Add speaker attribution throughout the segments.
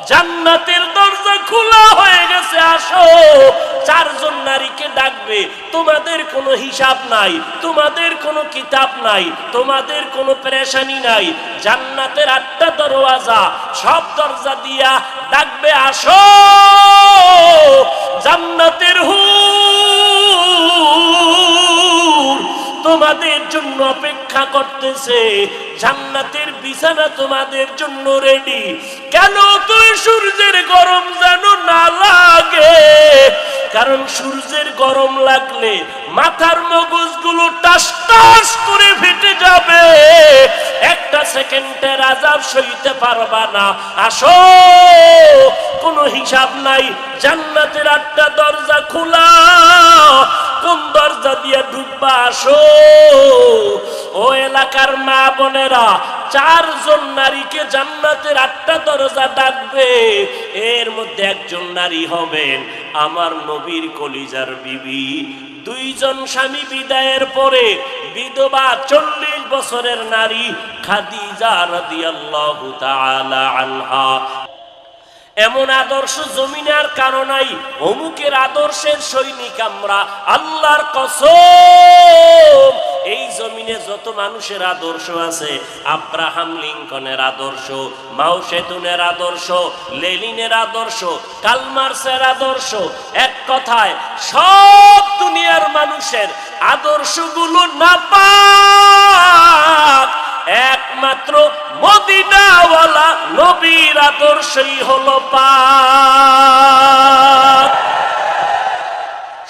Speaker 1: জান্নাতের দরজা খোলা হয়ে গেছে, আসো। চারজন নারীকে ডাকবে, তোমাদের কোনো হিসাব নাই, তোমাদের কোনো কিতাব নাই, তোমাদের কোনো পেরেশানি নাই। জান্নাতের 8টা দরওয়াজা, সব দরজা দিয়া ডাকবে, আসো। জান্নাতের হুর তোমাদের জন্য অপেক্ষা করতেছে, জান্নাতের বিছানা তোমাদের জন্য রেডি। কেন তুই সূর্যের গরম যেন না লাগে? কারণ সূর্যের গরম লাগলে মাথার মগজগুলো টাস টাস করে ফেটে যাবে, একটা সেকেন্ডের আযাব সইতে পারবা না। আসো, কোনো হিসাব নাই। জান্নাতের 8টা দরজা খোলা, কোন দরজা দিয়ে ঢুকবা? আসো। ও এলাকার মা বোনেরা, 4জন নারীকে জান্নাতের 8টা দরজা ডাকবে। এর মধ্যে একজন নারী হবেন আমার নবীর কলিজার বিবি। 2 জন স্বামী বিদায়ের পরে বিধবা 40 বছরের নারী খাদিজা রাদিয়াল্লাহু তাআলা আনহা। এমন আদর্শ জমিনে আর কারো নাই। অমুকের আদর্শের সৈনিক আমরা, আল্লাহর কসম। এই জমিনে যত মানুষের আদর্শ আছে, আব্রাহাম লিঙ্কনের আদর্শ, মাও সেতুনের আদর্শ, লেনিনের আদর্শ, কার্ল মার্ক্সের আদর্শ, এক কথায় সব দুনিয়ার মানুষের আদর্শগুলো নাপাক। একমাত্র মদিনাওয়ালা নবীর আদর্শই হলো পাক।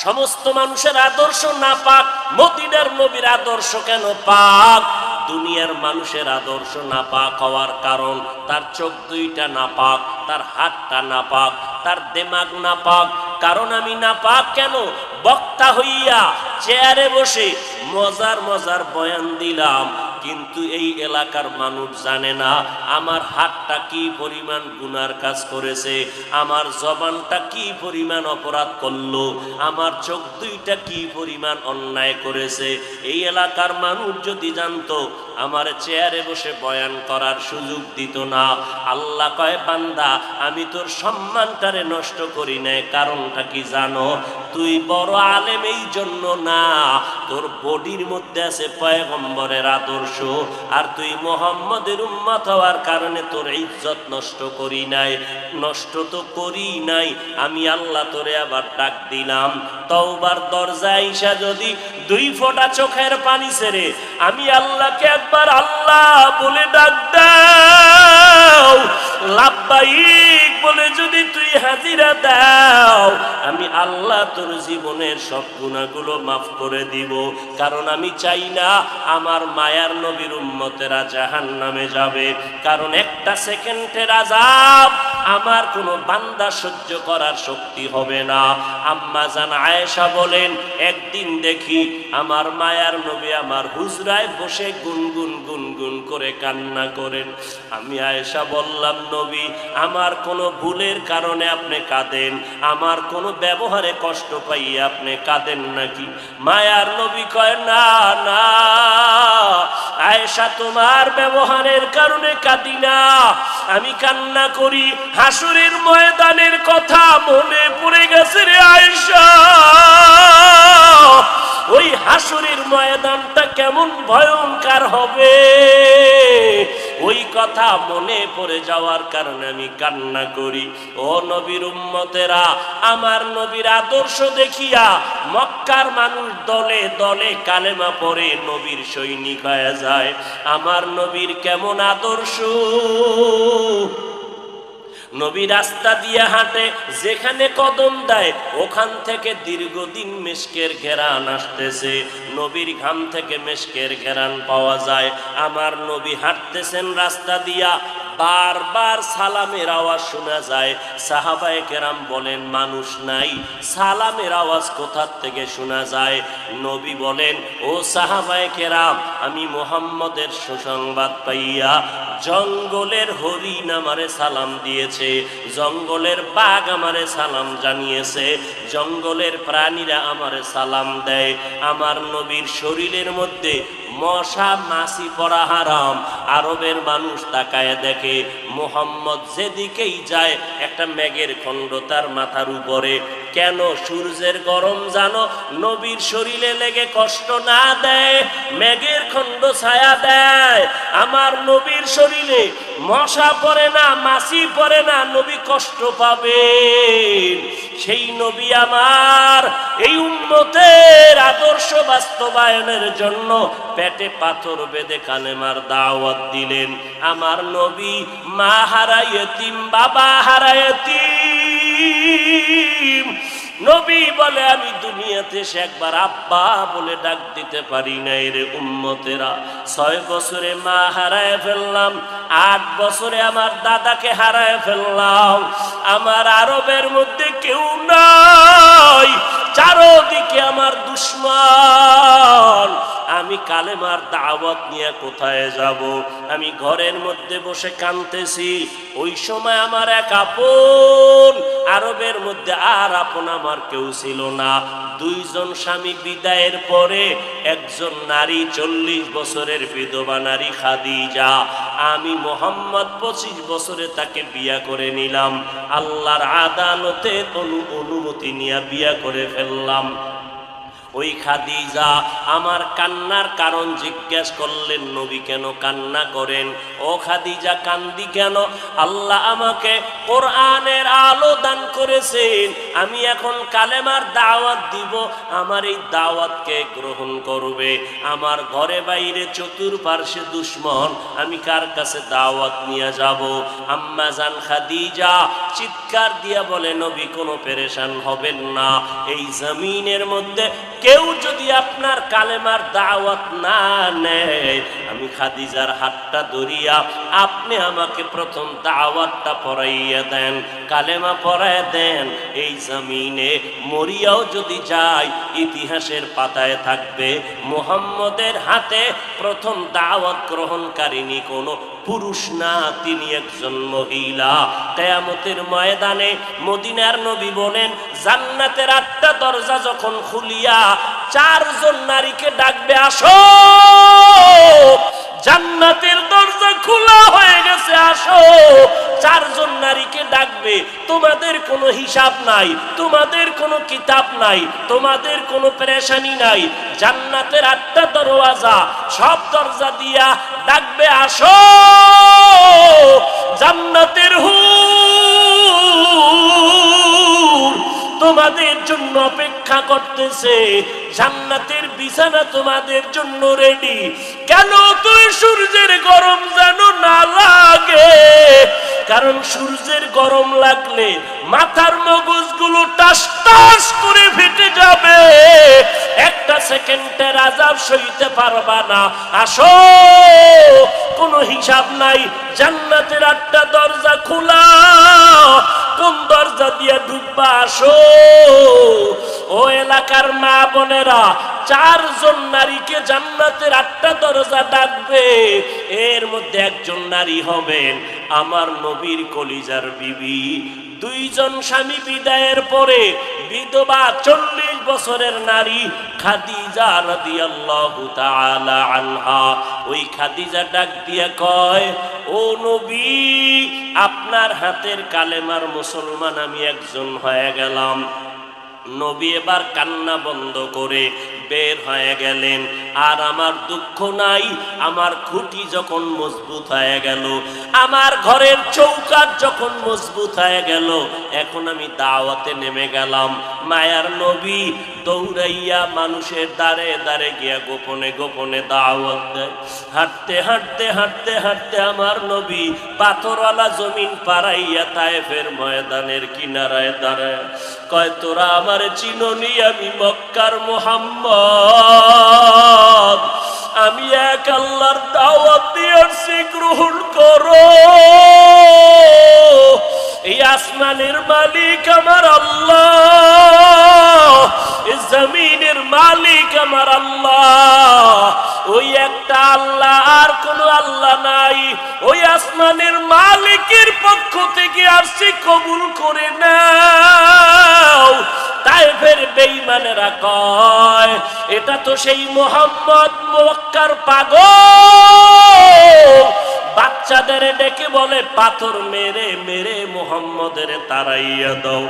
Speaker 1: সমস্ত মানুষের আদর্শ নাপাক, মদিনার নবীর আদর্শ কেন পাক? দুনিয়ার মানুষের আদর্শ নাপাক হওয়ার কারণ তার চোখ দুইটা নাপাক, তার হাতটা নাপাক, তার দিমাগ নাপাক। কারণ আমি নাপাক কেন? বক্তা হইয়া চেয়ারে বসে মজার মজার বয়ান দিলাম, কিন্তু এই এলাকার মানুষ জানে না আমার হাতটা কি পরিমাণ গুনার কাজ করেছে, আমার জবানটা কি পরিমাণ অপরাধ করলো, আমার চোখ দুইটা কি পরিমাণ অন্যায় করেছে। এই এলাকার মানুষ যদি জানতো, আমার চেয়ারে বসে বয়ান করার সুযোগ দিত না। আল্লাহ কয়, বান্দা আমি তোর সম্মানটারে নষ্ট করি নাই। কারণটা কি জানো? তুই বড় আলেম এই জন্য না, তোর বডির মধ্যে আছে পয়গম্বরের আদর্শ, আর তুই মুহাম্মদের উম্মত হওয়ার কারণে তোর ইজ্জত নষ্ট করি নাই। নষ্ট তো করি নাই, আমি আল্লাহ তোরে আবার ডাক দিলাম। তওবার দরজা আইসা যদি 2 ফোঁটা চোখের পানি ছেড়ে আমি আল্লাহকে একবার আল্লাহ বলে ডাক দাও, লাব্বাইক বলে যদি তুই হাজিরা দাও, আমি আল্লাহ তোর জীবনের সব গুনাহগুলো মাফ করে দিব। কারণ আমি চাই না আমার মায়ার নবীর উম্মতেরা জাহান্নামে যাবে। কারণ একটা সেকেন্ডের আযাব আমার কোনো বান্দা সহ্য করার শক্তি হবে না। আম্মা জান আয়েশা বলেন, একদিন দেখি আমার মায়ার নবী আমার হুজরায় বসে গুনগুন গুনগুন করে কান্না করেন। আমি আয়েশা বললাম, নবী আমার কোনো ভুলের কারণে আপনি কাঁদেন, আমার কোনো ব্যবহারে কষ্ট পাইয়ে আপনি কাঁদেন নাকি? মায়ার নবী কয়, না না আয়েশা, তোমার ব্যবহারের কারণে কাঁদি না, আমি কান্না করি হাসরের ময়দানের কথা মনে পড়ে গেছে রে আয়েশা। ওই হাসরের ময়দানটা কেমন ভয়ঙ্কর হবে, ওই কথা মনে পড়ে যাওয়ার কারণে আমি কান্না করি। ও নবীর উম্মতেরা, আমার নবীর আদর্শ দেখিয়া মক্কার মানুষ দলে দলে কালেমা পড়ে নবীর সৈনিক হয়ে যায়। আমার নবীর কেমন আদর্শ! নবী রাস্তা দিয়ে হাঁটে, যেখানে কদম দেয় ওখান থেকে দীর্ঘদিন মিশকের ঘেরান আসতেছে, নবীর ঘাম থেকে মিশকের ঘেরান পাওয়া যায়। আমার নবী হাঁটতেছেন রাস্তা দিয়া, বারবার সালামের আওয়াজ শোনা যায়। সাহাবায়ে কেরাম বলেন, মানুষ নাই, সালামের আওয়াজ কোথা থেকে শোনা যায়? নবী বলেন, ও সাহাবায়ে কেরাম, আমি মুহাম্মদের সুসংবাদ পাইয়া জঙ্গলের হরিণ আমারে সালাম দিয়েছে, জঙ্গলের বাঘ আমারে সালাম জানিয়েছে, জঙ্গলের প্রাণীরা আমারে সালাম দেয়। আমার নবীর শরীরের মধ্যে মশা মাছি পড়া হারাম। আরবের মানুষ তাকায় দেখে মুহাম্মদ যেদিকেই যায় একটা মেঘের খণ্ড তার মাথার উপরে। কেন? সূর্যের গরম জানো নবীর শরীরে লেগে কষ্ট না দেয়, মেঘের খণ্ড ছায়া দেয়। আমার নবীর শরীরে মশা পড়ে না, মাছি পড়ে না, নবী কষ্ট পাবে। সেই নবী আমার এই উম্মতের আদর্শ বাস্তবায়নের জন্য পেটে পাথর বেঁধে কালেমার দাওয়াত দিলেন। আমার নবী মা হারা ইয়েতিম, বাবা হারা ইয়েতিম। নবী বলে আমি দুনিয়াতে সে একবার আব্বা বলে ডাক দিতে পারি নাই রে উম্মতেরা। 6 বছরে মা হারায় ফেললাম, 8 বছরে আমার দাদাকে হারায় ফেললাম। আমার আরবের মধ্যে কেউ নাই, চারদিকে আমার দুশমন। আমি কালেমার দাওয়াত নিয়ে কোথায় যাব? আমি ঘরের মধ্যে বসে কাঁদতেছি। ওই সময় আমার এক আপন, আরবের মধ্যে আর আপন আমার কেউ ছিল না। 2 জন স্বামী বিদায়ের পরে একজন নারী 40 বছরের বিধবা নারী খাদিজা। আমি মুহাম্মদ 25 বছরে তাকে বিয়া করে নিলাম। আল্লাহর আদালতে অনুমতি নিয়ে বিয়া করে ফেললাম। ওই খাদিজা আমার কান্নার কারণ জিজ্ঞেস করলেন, নবী কেন কান্না করেন? ও খাদিজা কান্দি কেন? আল্লাহ আমাকে কোরআনের আলো দান করেছেন, আমি এখন কালেমার দাওয়াত দিব, আমার এই দাওয়াতকে গ্রহণ করবে। আমার ঘরে বাইরে চতুর্পার্শ্বে দুশমন, আমি কার কাছে দাওয়াত নিয়ে যাব? আম্মা জান খাদিজা চিৎকার দিয়া বলে, নবী কোনো পেরেশান হবেন না। এই জমিনের মধ্যে কেউ যদি আপনার কালেমার দাওয়াত না নেয়, আমি খাদিজার হাতটা ধরিয়া আপনি আমাকে প্রথম দাওয়াতটা পড়াইয়া দেন, কালেমা পড়াইয়া দেন। এই জমিনে মরিয়াও যদি যায়, ইতিহাসের পাতায় থাকবে মুহাম্মদের হাতে প্রথম দাওয়াত গ্রহণকারিনী কোনো পুরুষ না, তিনি একজন মহিলা। কিয়ামতের ময়দানে মদিনার নবী বলেন, জান্নাতের 8টা দরজা যখন খুলিয়া 4 জন নারীকে ডাকবে, আসো, জান্নাতের দরজা খোলা হয়ে গেছে, আসো। 4 জন নারীকে ডাকবে, তোমাদের কোনো হিসাব নাই, তোমাদের কোনো কিতাব নাই, তোমাদের কোনো পেরেশানি নাই। জান্নাতের 8টা দরওয়াজা, সব দরজা দিয়া ডাকবে, আসো, জান্নাতের হুর তোমাদের জন্য অপেক্ষা করতেছে, জান্নাতের বিছানা তোমাদের জন্য রেডি। কেন? তুই সূর্যের গরম যেন না লাগে, কারণ সূর্যের গরম লাগলে মাথার মগজগুলো টাস টাস করে ফেটে যাবে, একটা সেকেন্ডের আযাব সইতে পারবা না। আসো, কোনো হিসাব নাই, জান্নাতের 8টা দরজা খোলা, কোন দরজা দিয়ে ঢুকবা? আসো। ও এলাকার মা বোনেরা, 4 জন নারীকে জান্নাতের 8টা দরজা ডাকবে, এর মধ্যে একজন নারী হবেন আমার নবীর কলিজার বিবি। 2 জন স্বামী বিদায়ের পরে বিধবা 40 বছরের নারী খাদিজা রাদিয়াল্লাহু তাআলা আনহা। ওই খাদিজা ডাক দিয়া কয়, ও নবী, আপনার হাতের কালেমার মুসলমান আমি একজন হয়ে গেলাম। নবী এবার কান্না বন্ধ করে বের হয়ে গেলেন। আর আমার দুঃখ নাই, আমার খুঁটি যখন মজবুত হয়ে গেল, আমার ঘরের চৌকাঠ যখন মজবুত হয়ে গেল, এখন আমি দাওয়াতে নেমে গেলাম। মায়ার নবী দৌড়াইয়া মানুষের দ্বারে দ্বারে গিয়া গোপনে গোপনে দাওয়াত দেয়। হাঁটতে হাঁটতে হাঁটতে হাঁটতে আমার নবী পাথরওয়ালা জমিন পাড়াইয়া তায়েফের ময়দানের কিনারায় দাঁড়ায়। কয়, তোরা আমার চিননি, আমি মক্কার মুহাম্মদ, আমি এক আল্লাহর দাওয়াত দিয়েছি, গ্রহণ করো। এই আসমানের মালিক আমার আল্লাহ, এই জমিনের মালিক আমার আল্লাহ। ওই একটা আল্লাহ, আর কোনো আল্লাহ নাই, ওই আসমানের মালিকের পক্ষ থেকে আসছি, কবুল করে নাও। তায়েফের বেঈমানেরা কয় এটা তো সেই মুহাম্মদ মক্কার পাগল। বাচ্চাদের ডেকে বলে পাথর মেরে মেরে মুহাম্মদের তাড়াইয়া দাও।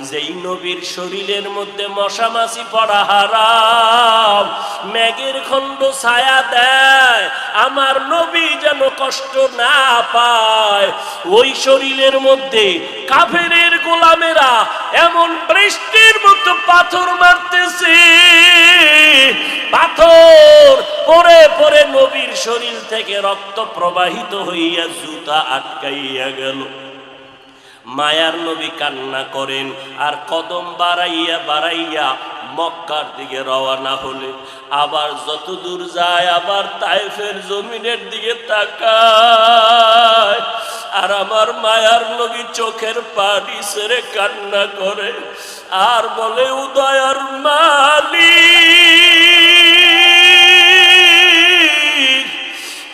Speaker 1: যেই নবীর শরীরের মধ্যে মশা মাছি পড়া হারাম, মেঘের খণ্ড ছায়া দেয়, আমার নবী যেন কষ্ট না পায়, ওই শরীরের মধ্যে কাফেরের গোলামেরা এমন বৃষ্টির মতো পাথর মারতেছে, পাথর পরে পরে নবীর শরীর থেকে রক্ত প্রবাহিত হইয়া জুতা আটকাইয়া গেল। মায়ার নবী কান্না করেন আর কদম বাড়াইয়া বাড়াইয়া মক্কার দিকে রওনা হলে, আবার যত দূর যায় আবার তায়েফের জমিনের দিকে তাকায়, আর আমার মায়ার নবী চোখের পানি ছেড়ে কান্না করে আর বলে উদয়ার মালিক,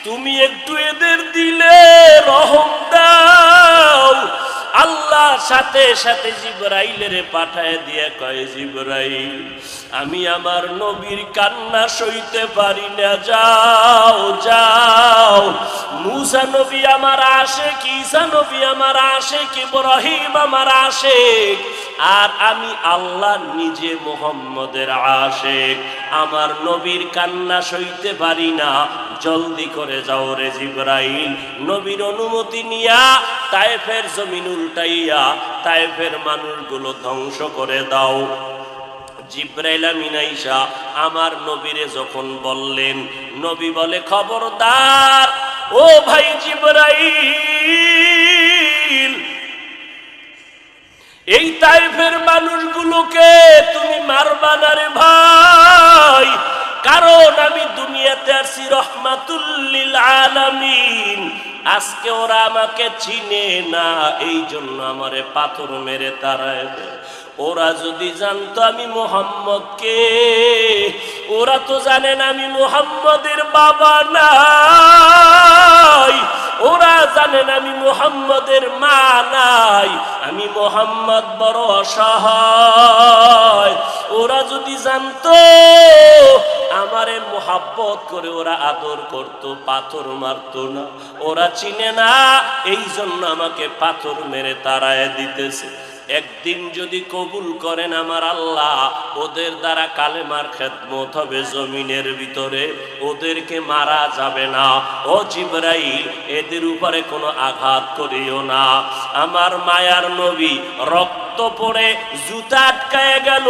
Speaker 1: তুমি একটু এদের দিলে রহম দাও। আল্লাহ সাথে সাথে জিবরাইলের পাঠায় দিয়ে কয়, জিবরাইল আমি আমার নবীর কান্না সইতে পারি না, যাও যাও। মুসা নবী আমার আশিক, ঈসা নবী আমার আশিক, ইব্রাহিম আমার আশিক, আর আমি আল্লাহ নিজে মুহাম্মদের আশিক, আমার নবীর কান্না সইতে পারি না, জলদি করে যাও রে জিবরাইল। নবীর অনুমতি নিয়া তায়েফের জমিন উল্টাইয়া তায়েফের মানুষগুলো ধ্বংস করে দাও। জিবরাইল আমিন আইসা আমার নবীরে যখন বললেন, নবী বলে খবরদার ও ভাই জিবরাইল, এই তায়েফের মানুষগুলোকে তুমি মারবা না রে ভাই, কারণ আমি দুনিয়াতে আসি রহমাতুল লিল আলামিন। আজকে ওরা আমাকে চিনে না, এই জন্য আমারে পাথর মেরে তাড়ায় দেয়। ওরা যদি জানতো আমি মুহাম্মদকে, ওরা তো জানেন আমি মুহাম্মদের বাবা নাই, ওরা জানেন আমি মুহাম্মদের মা নাই, আমি মুহাম্মদ বড় অসহায়। ওরা যদি জানতো আমারে মোহাব্বত করে ওরা আদর করত, পাথর মারতো না। ওরা চিনে না, এই জন্য আমাকে পাথর মেরে তাড়ায় দিতেছে। একদিন যদি কবুল করেন আমার আল্লাহ, ওদের দ্বারা কালেমার খেদমত হবে জমিনের ভিতরে, ওদেরকে মারা যাবে না। ও জিবরাইল এদের উপরে কোনো আঘাত করিও না। আমার মায়ার নবী রক্ত পড়ে জুতা আটকায় গেল।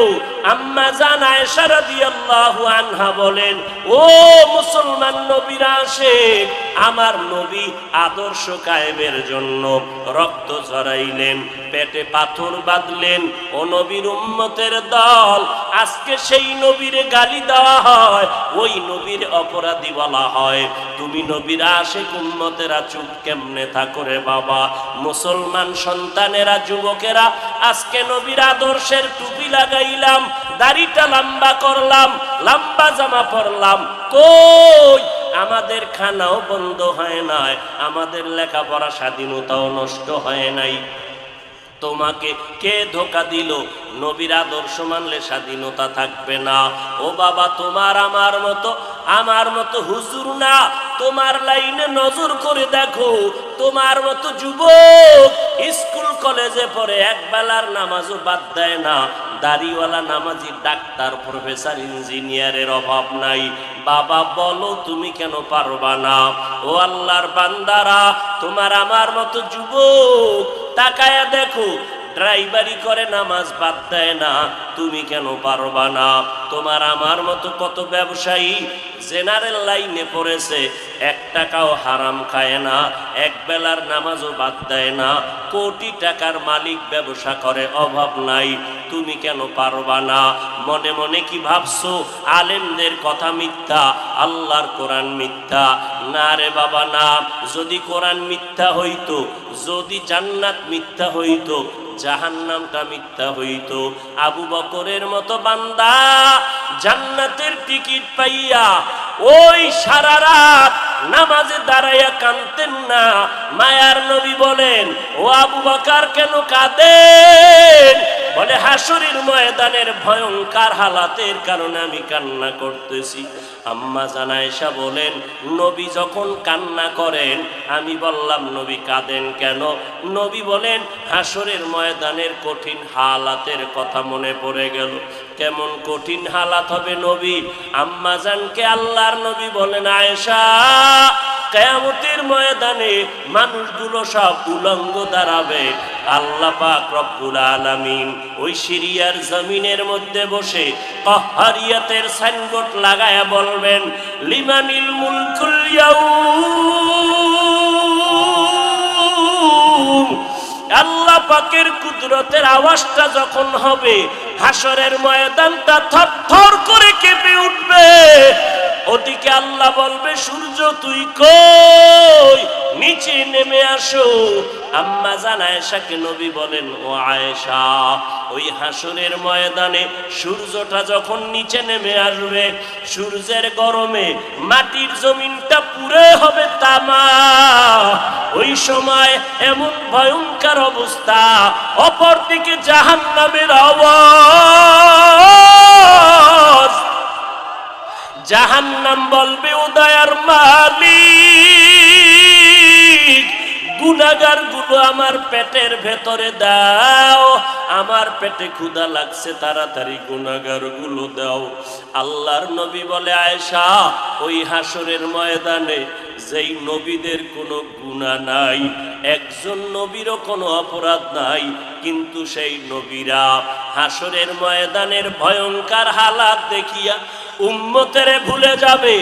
Speaker 1: আম্মা জান আয়েশা রাদিয়াল্লাহু আনহা বলেন, ও মুসলমান নবীর আশিক, আমার নবী আদর্শ কায়েমের জন্য রক্ত ঝরাইলেন, পেটে পাথর বাঁধলেন। ও নবীর উম্মতের দল, আজকে সেই নবীরে গালি দেওয়া হয়, ওই নবীর অপরাধী বলা হয়। তুমি নবীর আশিক উম্মতেরা চুপ কেমনে থাকো রে বাবা? মুসলমান সন্তানেরা, যুবকেরা, আজকে নবীর আদর্শের টুপি লাগাইলাম, দাড়িটা লম্বা করলাম, লম্বা জামা পরলাম, কই আমাদের খানাও বন্ধ হয় নাই, আমাদের লেখাপড়া স্বাধীনতাও নষ্ট হয় নাই। তোমাকে কে ধোকা দিল? নবীর আদর্শ মানলে স্বাধীনতা থাকবে না। ও বাবা, তোমার আমার মতো হুজুর না, তোমার লাইনে নজর করে দেখো, তোমার মতো যুবক স্কুল কলেজে পড়ে এক বেলার নামাজও বাদ দেয় না, দাড়িওয়ালা নামাজি ডাক্তার প্রফেসর ইঞ্জিনিয়ারের অভাব নাই। বাবা বলো তুমি কেন পারবা না? ও আল্লাহর বান্দারা, তোমার আমার মতো যুবক তাকায়া দেখো, ড্রাইভারি করে নামাজ বাদ দেয় না, তুমি কেন পারবা না? তোমার আমার মতো কত ব্যবসায়ী জেনারেল লাইনে পড়েছে, এক টাকাও হারাম খায় না, এক বেলার নামাজও বাদ দেয় না, কোটি টাকার মালিক, ব্যবসা করে, অভাব নাই, তুমি কেন পারবা না? মনে মনে কি ভাবছো আলেমদের কথা মিথ্যা, আল্লাহর কোরআন মিথ্যা? না রে বাবা না। যদি কোরআন মিথ্যা হইতো, যদি জান্নাত মিথ্যা হইতো, জাহান্নামটা মিথ্যা হইতো, আবু বকরের মতো বান্দা জান্নাতের টিকিট পাইয়া ওই সারা রাত নামাজে দাঁড়াইয়া কাঁদতেন না। মায়ার নবী বলেন, ও আবু বকর কেন কাঁদেন? বলে, হাসরের ময়দানের ভয়ঙ্কর হালাতের কারণে আমি কান্না করতেছি। আম্মা জান আয়েশা বলেন, নবী যখন কান্না করেন আমি বললাম, নবী কাঁদেন কেন? নবী বলেন, হাসরের ময়দানের কঠিন হালাতের কথা মনে পড়ে গেল। কেমন কঠিন হালাত হবে নবী? আম্মা জানকে আল্লাহর নবী বলেন, আয়েশা, কিয়ামতের ময়দানে মানুষগুলো সব উলঙ্গ দাঁড়াবে। আল্লাহ পাক রব্বুল আলামিন ওই সিরিয়ার জমিনের মধ্যে বসে কাহ্হারিয়াতের সাইনবোর্ড লাগায়া বলবেন, লিমানিল মুলকুল ইয়াউম। আল্লাহ পাকের কুদরতের আওয়াজটা যখন হবে, হাসরের ময়দানটা থরথর করে কেঁপে উঠবে। ওদিকে আল্লাহ বলবে, সূর্য তুই কই? নিচে নেমে আসো। আম্মা জান আয়েশাকে নবী বলেন, ও আয়েশা, ওই হাসরের ময়দানে সূর্যটা যখন নিচে নেমে আসবে, সূর্যের গরমে মাটির জমিনটা পুরে হবে তামা। ওই সময় এমন ভয়ঙ্কর অবস্থা, অপরদিকে জাহান্নামের আওয়াজ। জাহান্নাম বলবে, ও দয়ার মালিক, গুনাহগার গুলো আমার পেটের ভেতরে দাও, আমার পেটে ক্ষুধা লাগছে, তাড়াতাড়ি গুনাহগার গুলো দাও। আল্লাহর নবী বলে, আয়েশা, ওই হাসরের ময়দানে যেই নবীদের কোনো গুনাহ নাই, একজন নবীরও কোনো অপরাধ নাই, কিন্তু সেই নবীরা হাসরের ময়দানের ভয়ঙ্কর হালাত দেখিয়া উম্মতেরে ভুলে যাবে,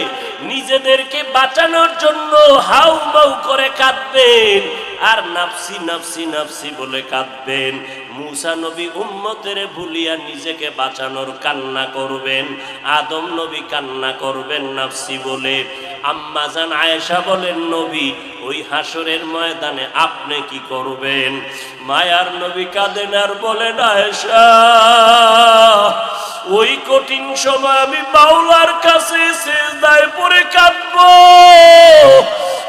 Speaker 1: নিজেদেরকে বাঁচানোর জন্য হাউমাউ করে কাঁদবেন আর নাফসি নাফসি নাফসি বলে কাঁদবেন। মূসা নবী উম্মতেরে ভুলিয়া নিজেকে বাঁচানোর কান্না করবেন, আদম নবী কান্না করবেন নাফসি বলে। আম্মা জান আয়েশা বলেন, নবী, ওই হাসরের ময়দানে আপনি কি করবেন? মায়ার নবী কাঁদেন আর বলেন, আয়েশা, ওই কঠিন সময় আমি মাওলার কাছে সিজদায় পড়ে কাঁদবো।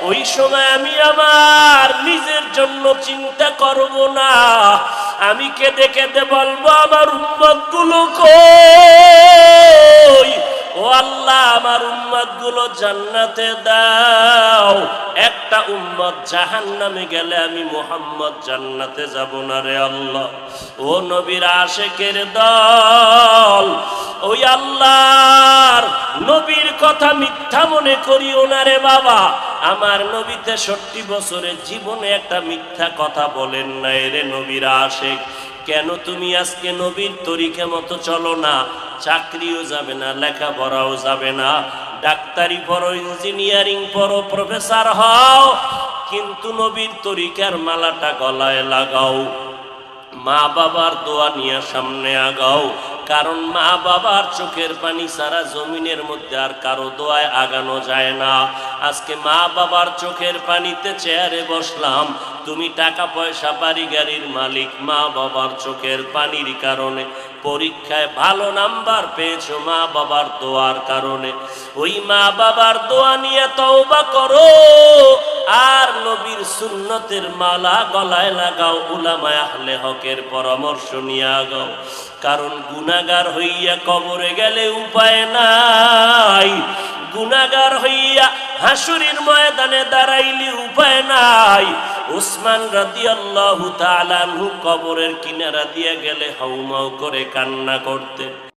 Speaker 1: ওই সময় আমি আমার নিজের জন্য চিন্তা করব না, আমি কেঁদে কেঁদে বলবো, আমার উম্মত গুলো কই? ও আল্লাহ, আমার উম্মত গুলো জান্নাতে দাও। একটা উম্মত জাহান্নামে গেলে আমি মুহাম্মদ জান্নাতে যাব না রে আল্লাহ। ও নবীর আশিকের দল, ওই আল্লাহর নবীর কথা মিথ্যা মনে করিও না রে বাবা। আমার নবী 63 বছরের জীবনে একটা মিথ্যা কথা বলেন নাই রে নবীর আশিক। কেন তুমি আজকে নবীর তরিকা মতো চলো না? চাকরিও যাবে না, লেখাপড়াও যাবে না, ডাক্তারি পড়ো, ইঞ্জিনিয়ারিং পড়ো, প্রফেসর হও, কিন্তু নবীর তরিকার মালাটা গলায় লাগাও, মা বাবার দোয়া নিয়ে সামনে আগাও। কারণ মা বাবার চোখের পানি সারা জমিনের মধ্যে আর কারো দোয়ায় আগানো যায় না। আজকে মা বাবার চোখের পানিতে চেয়ারে বসলাম, তুমি টাকা পয়সা বাড়ি গাড়ির মালিক, মা বাবার চোখের পানির কারণে পরীক্ষায় ভালো নাম্বার পেয়েছো মা বাবার দোয়ার কারণে। ওই মা বাবার দোয়া নিয়ে তওবা করো আর নবীর সুন্নতের মালা গলায় লাগাও, উলামায়ে আহলে হকের পরামর্শ নিয়ে আগাও। কারণ গুনাহগার হইয়া কবরে গেলে উপায় নাই, গুনাহগার হইয়া হাসরের ময়দানে দাঁড়াইলে উপায় নাই। উসমান রাদিয়াল্লাহু তাআলা আনহু কবরের কিনারা দিয়ে গেলে হাউমাউ করে কান্না করতেন।